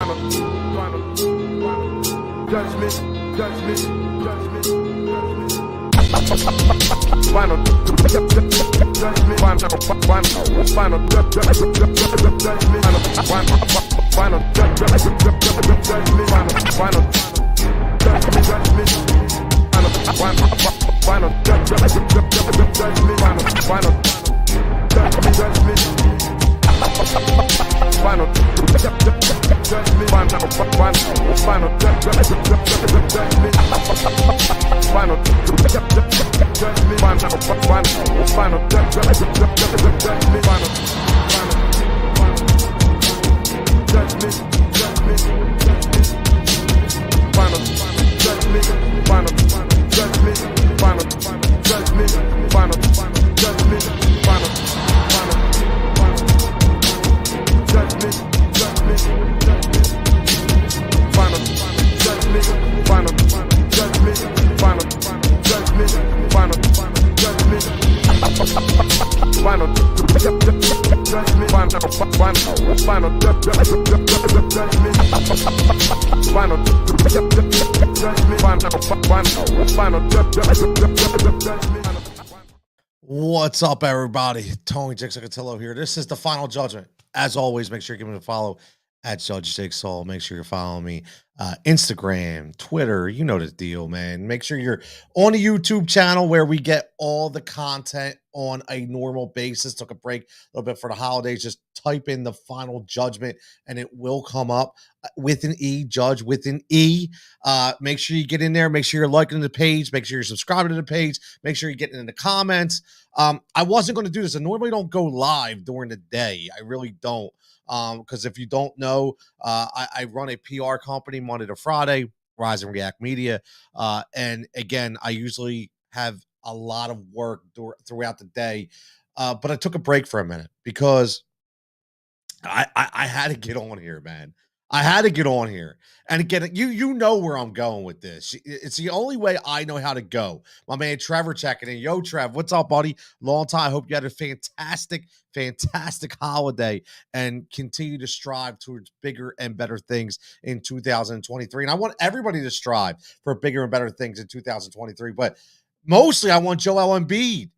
Judgment. What's up, everybody? Tony Cutillo here. This is the final judgment. As always, make sure you give me a follow at Judge Jigsaw. Make sure you're following me Instagram, Twitter. You know the deal, man. Make sure you're on the YouTube channel where we get all the content on a normal basis. Took a break a little bit for the holidays. Just type in the final judgment and it will come up with an E, Judge with an E. Make sure you get in there. Make sure you're liking the page. Make sure you're subscribing to the page. Make sure you're getting in the comments. I wasn't going to do this. I normally don't go live during the day. I really don't. Because if you don't know, I run a PR company Monday to Friday, Rise and React Media. And again, I usually have a lot of work throughout the day. But I took a break for a minute because I had to get on here, man. I had to get on here. And again, you know where I'm going with this. It's the only way I know how to go. My man Trevor checking in. Yo, Trev, what's up, buddy? Long time. Hope you had a fantastic holiday and continue to strive towards bigger and better things in 2023. And I want everybody to strive for bigger and better things in 2023. But mostly I want Joel Embiid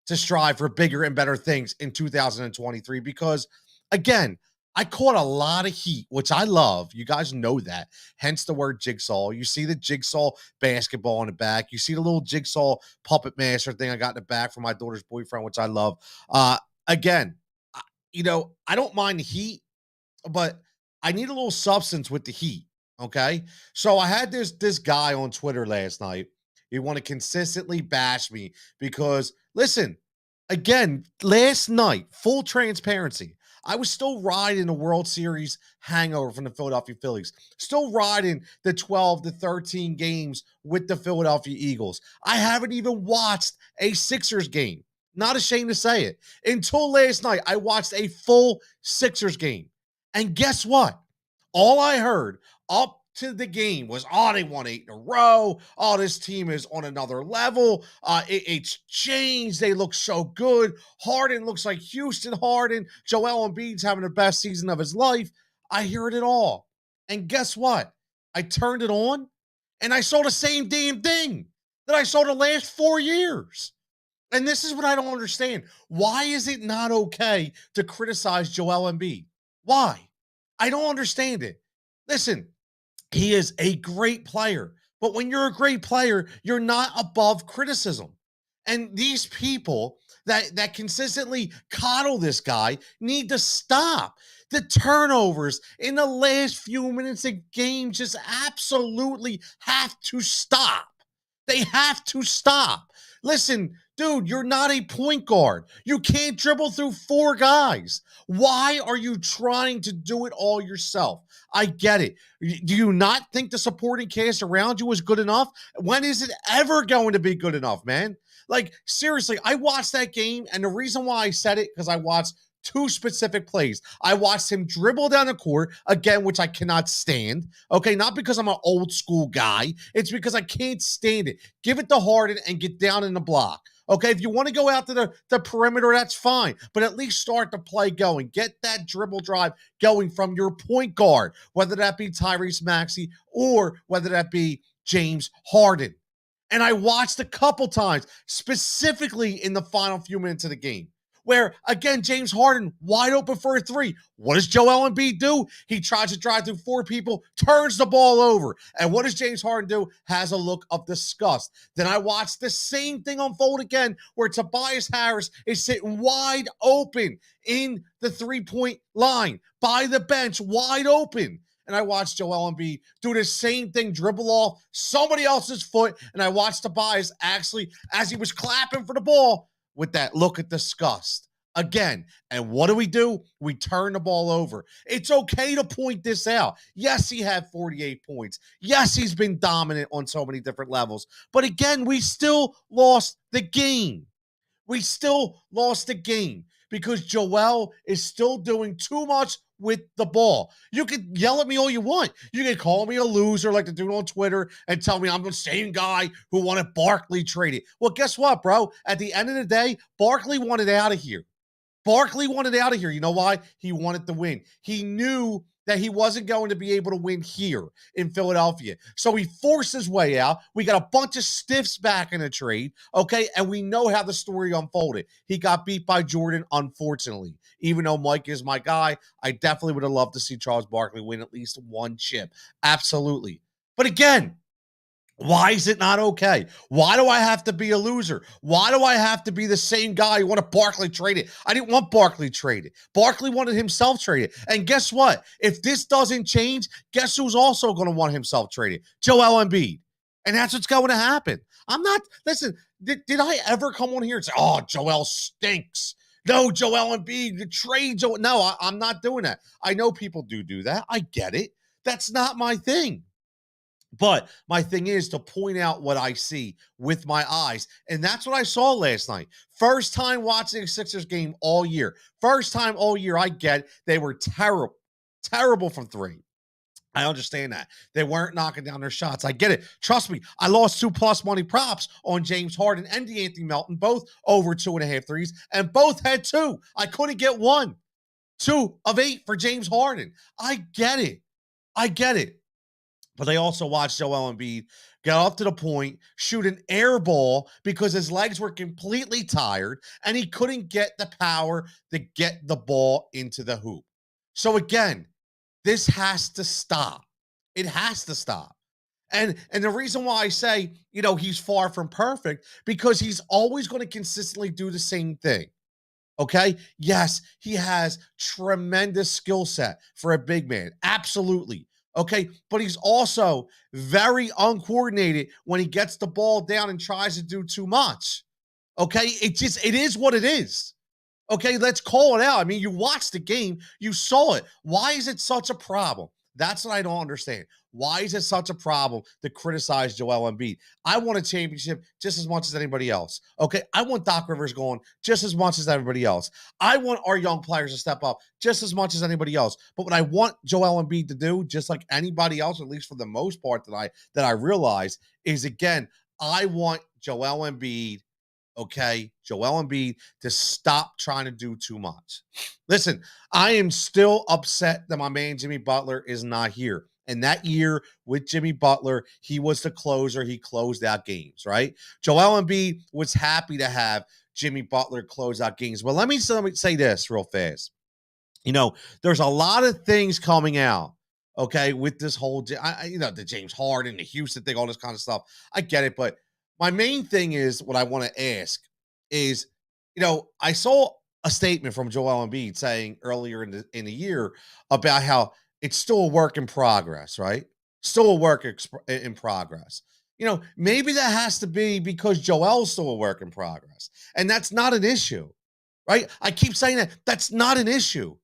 to strive for bigger and better things in 2023 because, again, I caught a lot of heat, which I love. You guys know that. Hence the word jigsaw. You see the jigsaw basketball in the back. You see the little jigsaw puppet master thing I got in the back from my daughter's boyfriend, which I love. Again, I don't mind the heat, but I need a little substance with the heat, okay? So I had this guy on Twitter last night. He wanted to consistently bash me because, listen, again, last night, full transparency, I was still riding the World Series hangover from the Philadelphia Phillies, still riding the 12 to 13 games with the Philadelphia Eagles. I haven't even watched a Sixers game. Not ashamed to say it. Until last night, I watched a full Sixers game. And guess what? All I heard up to the game was, they won 8 in a row. This team is on another level. It's changed. They look so good. Harden looks like Houston Harden. Joel Embiid's having the best season of his life. I heard it all. And guess what? I turned it on, and I saw the same damn thing that I saw the last 4 years. And this is what I don't understand. Why is it not okay to criticize Joel Embiid? Why? I don't understand it. Listen, he is a great player, but when you're a great player, you're not above criticism. And these people that consistently coddle this guy need to stop. The turnovers in the last few minutes of game just absolutely have to stop. They have to stop. Listen, dude, you're not a point guard. You can't dribble through 4 guys. Why are you trying to do it all yourself? I get it. Do you not think the supporting cast around you is good enough? When is it ever going to be good enough, man? Like, seriously, I watched that game, and the reason why I said it, because I watched 2 specific plays. I watched him dribble down the court, again, which I cannot stand. Okay, not because I'm an old school guy. It's because I can't stand it. Give it to Harden and get down in the block. Okay, if you want to go out to the perimeter, that's fine. But at least start the play going. Get that dribble drive going from your point guard, whether that be Tyrese Maxey or whether that be James Harden. And I watched a couple times, specifically in the final few minutes of the game, where, again, James Harden wide open for a three. What does Joel Embiid do? He tries to drive through four people, turns the ball over. And what does James Harden do? Has a look of disgust. Then I watched the same thing unfold again, where Tobias Harris is sitting wide open in the three-point line by the bench, wide open. And I watched Joel Embiid do the same thing, dribble off somebody else's foot. And I watched Tobias actually, as he was clapping for the ball, with that look of disgust again. And what do? We turn the ball over. It's okay to point this out. Yes, he had 48 points. Yes, he's been dominant on so many different levels. But again, we still lost the game. We still lost the game because Joel is still doing too much with the ball. You can yell at me all you want. You can call me a loser like the dude on Twitter and tell me I'm the same guy who wanted Barkley traded. Well, guess what, bro? At the end of the day, Barkley wanted out of here. Barkley wanted out of here. You know why? He wanted to win. He knew that he wasn't going to be able to win here in Philadelphia. So he forced his way out. We got a bunch of stiffs back in a trade, okay? And we know how the story unfolded. He got beat by Jordan, unfortunately. Even though Mike is my guy, I definitely would have loved to see Charles Barkley win at least one chip. Absolutely. But again, why is it not okay? Why do I have to be a loser? Why do I have to be the same guy who wanted Barkley traded? I didn't want Barkley traded. Barkley wanted himself traded. And guess what? If this doesn't change, guess who's also going to want himself traded? Joel Embiid. And that's what's going to happen. I'm not, listen, did I ever come on here and say, oh, Joel stinks? No, Joel Embiid, the trade Joel. No, I'm not doing that. I know people do that. I get it. That's not my thing. But my thing is to point out what I see with my eyes. And that's what I saw last night. First time watching a Sixers game all year. First time all year. I get they were terrible from three. I understand that. They weren't knocking down their shots. I get it. Trust me, I lost 2+ money props on James Harden and DeAnthony Melton, both over 2.5 threes, and both had two. I couldn't get one. 2 of 8 for James Harden. I get it. I get it. But they also watched Joel Embiid get up to the point, shoot an air ball because his legs were completely tired and he couldn't get the power to get the ball into the hoop. So again, this has to stop. It has to stop. And the reason why I say, he's far from perfect, because he's always going to consistently do the same thing. Okay? Yes, he has tremendous skill set for a big man. Absolutely. Okay, but he's also very uncoordinated when he gets the ball down and tries to do too much. Okay, it is what it is. Okay, let's call it out. I mean, you watched the game, you saw it. Why is it such a problem? That's what I don't understand. Why is it such a problem to criticize Joel Embiid? I want a championship just as much as anybody else. Okay, I want Doc Rivers going just as much as everybody else. I want our young players to step up just as much as anybody else. But what I want Joel Embiid to do, just like anybody else, at least for the most part that I realize, is again, I want Joel Embiid to stop trying to do too much. Listen, I am still upset that my man Jimmy Butler is not here. And that year with Jimmy Butler, he was the closer. He closed out games, right? Joel Embiid was happy to have Jimmy Butler close out games. But let me say this real fast. There's a lot of things coming out, okay, with this whole, the James Harden, the Houston thing, all this kind of stuff. I get it, but my main thing is what I want to ask is, I saw a statement from Joel Embiid saying earlier in the year about how it's still a work in progress, right? Still a work in progress. Maybe that has to be because Joel's still a work in progress. And that's not an issue, right? I keep saying that. That's not an issue.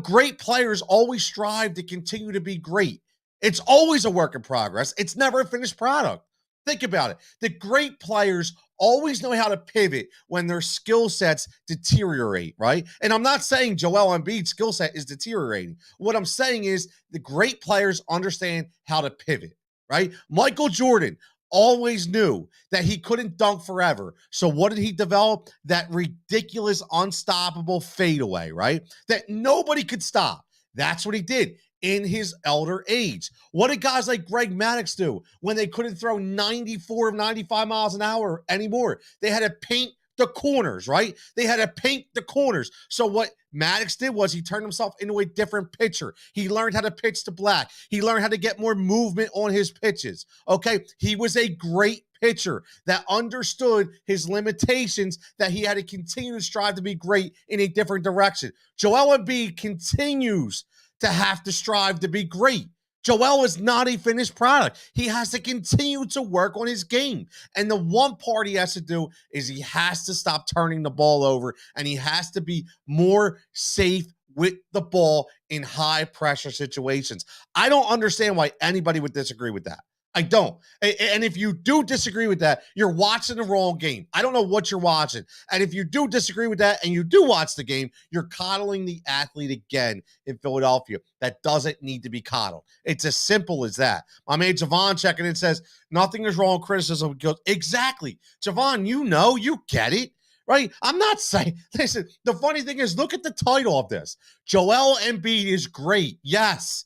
Great players always strive to continue to be great. It's always a work in progress. It's never a finished product. Think about it. The great players always know how to pivot when their skill sets deteriorate, right? And I'm not saying Joel Embiid's skill set is deteriorating. What I'm saying is the great players understand how to pivot, right? Michael Jordan always knew that he couldn't dunk forever. So what did he develop? That ridiculous, unstoppable fadeaway, right? That nobody could stop. That's what he did in his elder age. What did guys like Greg Maddox do when they couldn't throw 94 of 95 miles an hour anymore? They had to paint the corners, right? They had to paint the corners. So what Maddox did was he turned himself into a different pitcher. He learned how to pitch to black. He learned how to get more movement on his pitches. Okay. He was a great pitcher that understood his limitations, that he had to continue to strive to be great in a different direction. Joel Embiid continues to have to strive to be great. Joel is not a finished product. He has to continue to work on his game. And the one part he has to do is he has to stop turning the ball over, and he has to be more safe with the ball in high pressure situations. I don't understand why anybody would disagree with that. I don't. And if you do disagree with that, you're watching the wrong game. I don't know what you're watching. And if you do disagree with that and you do watch the game, you're coddling the athlete again in Philadelphia that doesn't need to be coddled. It's as simple as that. My man Javon checking in says, nothing is wrong with criticism. Exactly. Javon, you get it. Right? I'm not saying, listen, the funny thing is, look at the title of this. Joel Embiid is great. Yes.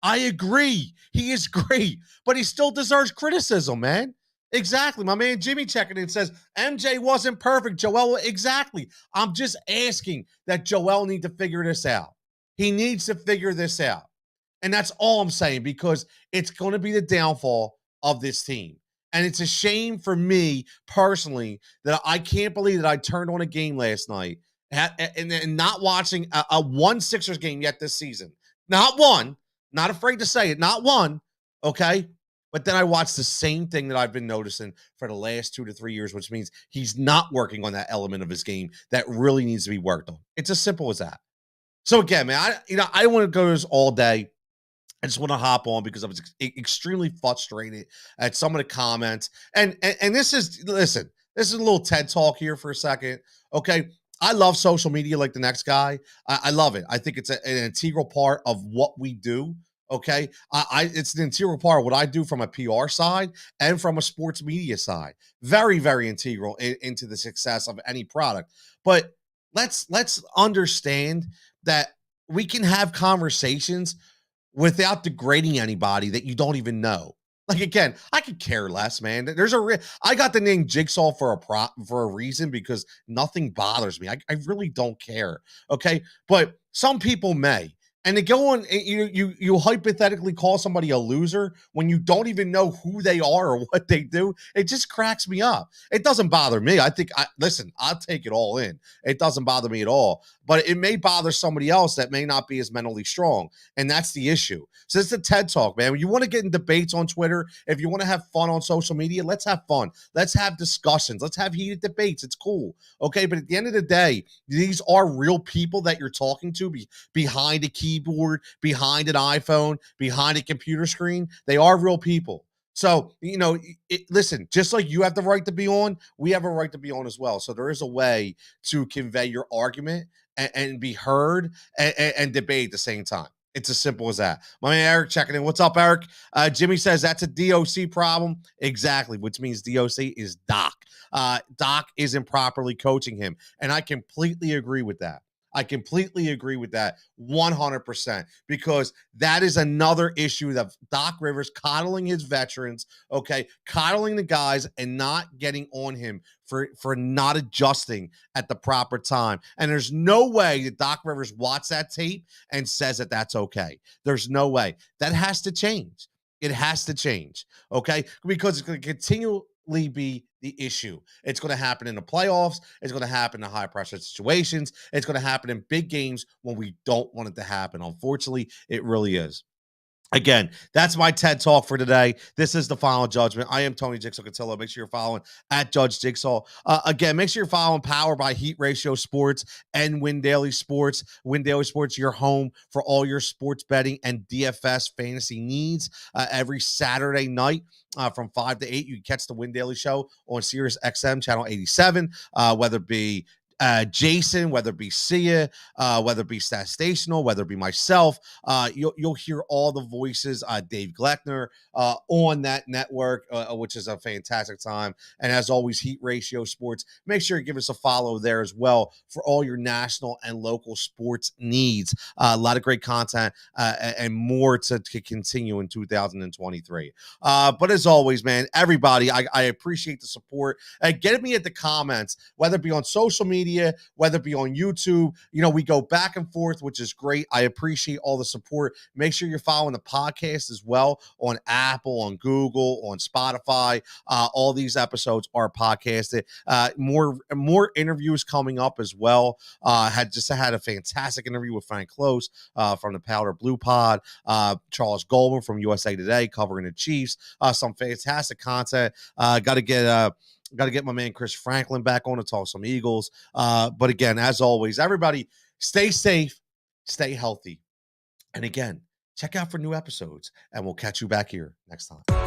I agree. He is great, but he still deserves criticism, man. Exactly. My man Jimmy checking in says, MJ wasn't perfect. Joel, exactly. I'm just asking that Joel need to figure this out. He needs to figure this out. And that's all I'm saying, because it's going to be the downfall of this team. And it's a shame for me personally that I can't believe that I turned on a game last night and not watching a one Sixers game yet this season. Not one. Not afraid to say it. Not one. Okay. But then I watched the same thing that I've been noticing for the last 2 to 3 years, which means he's not working on that element of his game that really needs to be worked on. It's as simple as that. So again, man, I don't want to go this all day. I just want to hop on because I was extremely frustrated at some of the comments. And this is, listen, this is a little TED talk here for a second. Okay. I love social media like the next guy. I love it. I think it's an integral part of what we do. Okay. It's an integral part of what I do from a PR side and from a sports media side. Very, very integral into the success of any product. But let's understand that we can have conversations without degrading anybody that you don't even know. Like, again, I could care less, man. I got the name Jigsaw for a reason, because nothing bothers me. I really don't care. Okay. But some people may. And to go on, you hypothetically call somebody a loser when you don't even know who they are or what they do. It just cracks me up. It doesn't bother me. Listen, I'll take it all in. It doesn't bother me at all. But it may bother somebody else that may not be as mentally strong. And that's the issue. So it's a TED Talk, man. When you want to get in debates on Twitter, if you want to have fun on social media, let's have fun. Let's have discussions. Let's have heated debates. It's cool. Okay. But at the end of the day, these are real people that you're talking to behind a keyboard, behind an iPhone, behind a computer screen. They are real people. So, listen, just like you have the right to be on, we have a right to be on as well. So there is a way to convey your argument and be heard and debate at the same time. It's as simple as that. My man Eric checking in. What's up, Eric? Jimmy says that's a DOC problem. Exactly, which means DOC is Doc. Doc isn't properly coaching him. And I completely agree with that. I completely agree with that 100%, because that is another issue that Doc Rivers coddling his veterans, okay, coddling the guys and not getting on him for not adjusting at the proper time. And there's no way that Doc Rivers watched that tape and says that that's okay. There's no way. That has to change. It has to change, okay, because it's going to continually be the issue. It's going to happen in the playoffs. It's going to happen in high pressure situations. It's going to happen in big games when we don't want it to happen. Unfortunately, it really is. Again, that's my TED Talk for today. This is the Final Judgment. I am Tony Jigsaw Cutillo. Make sure you're following at Judge Jigsaw. Again, make sure you're following Powered by Heat Ratio Sports and Win Daily Sports. Win Daily Sports, your home for all your sports betting and DFS fantasy needs. Every Saturday night from 5 to 8, you can catch the Win Daily Show on Sirius XM, channel 87, whether it be Jason, whether it be Sia, whether it be Statational, whether it be myself, you'll hear all the voices. Dave Gleckner on that network, which is a fantastic time. And as always, Heat Ratio Sports. Make sure you give us a follow there as well for all your national and local sports needs. A lot of great content and more to continue in 2023. But as always, man, everybody, I appreciate the support. Get me at the comments, whether it be on social media, whether it be on YouTube. We go back and forth, which is great. I appreciate all the support. Make sure you're following the podcast as well on Apple, on Google, on Spotify. All these episodes are podcasted. More interviews coming up as well. Had a fantastic interview with Frank Close from the Powder Blue Pod. Charles Goldman from USA Today covering the Chiefs. Some fantastic content. Got to get my man Chris Franklin back on to talk some Eagles. But again, as always, everybody stay safe, stay healthy. And again, check out for new episodes, and we'll catch you back here next time.